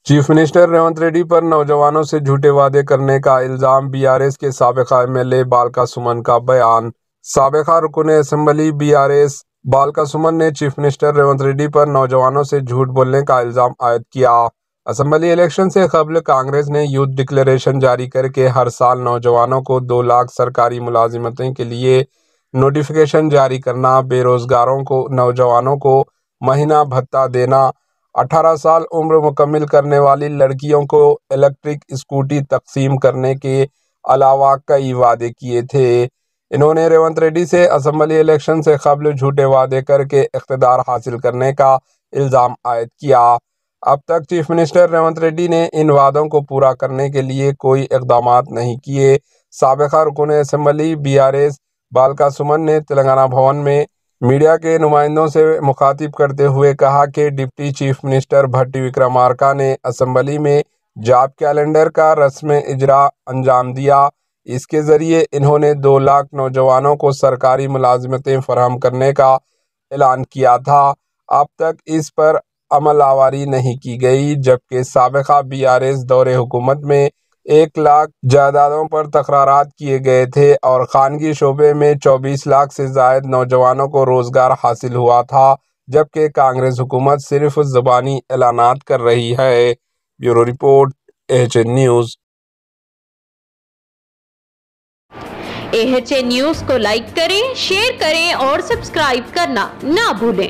Chief minister Revanth Reddy پر نوجوانوں سے جھوٹے وعدے کرنے کا الزام، بی آر ایس کے سابق MLA بالکا سمن کا بیان۔ سابق رکن اسمبلی بی آر ایس بالکا سمن نے چیف منسٹر ریونت ریڈی پر نوجوانوں سے جھوٹ بولنے کا الزام عائد کیا۔ اسمبلی الیکشن سے قبل کانگریس نے یوتھ ڈکلیریشن جاری کر کے ہر سال نوجوانوں کو 2 لاکھ سرکاری ملازمتوں کے لیے نوٹیفکیشن جاری کرنا، بے روزگاروں کو نوجوانوں کو مہینہ بھتہ دینا، 18 سال عمر مکمل کرنے والی لڑکیوں کو الیکٹرک اسکوٹی تقسیم کرنے کے علاوہ کئی وعدے کیے تھے۔ انہوں نے ریونت ریڈی سے اسمبلی الیکشن سے قبل جھوٹے وعدے کر کے اقتدار حاصل کرنے کا الزام عائد کیا۔ اب تک چیف منسٹر ریونت ریڈی نے ان وعدوں کو پورا کرنے کے لیے کوئی اقدامات نہیں کیے۔ سابق رکن اسمبلی بی آر ایس بالکا سمن نے تلنگانہ بھون میں میڈیا کے نمائندوں سے مخاطب کرتے ہوئے کہا کہ ڈپٹی چیف منسٹر بھٹی وکرمارکا نے اسمبلی میں جاب کیلنڈر کا رسم اجرا انجام دیا۔ اس کے ذریعے انہوں نے 2 لاکھ نوجوانوں کو سرکاری ملازمتیں فراہم کرنے کا اعلان کیا تھا۔ اب تک اس پر عمل آوری نہیں کی گئی، جبکہ سابقہ بی آر ایس دور حکومت میں 1 لاکھ جائیدادوں پر تقررات کیے گئے تھے اور خانگی شعبے میں 24 لاکھ سے زائد نوجوانوں کو روزگار حاصل ہوا تھا، جبکہ کانگریس حکومت صرف زبانی اعلانات کر رہی ہے۔ Bureau report, AHN news. AHN news کو لائک کریں، شیئر کریں اور سبسکرائب کرنا نہ بھولیں۔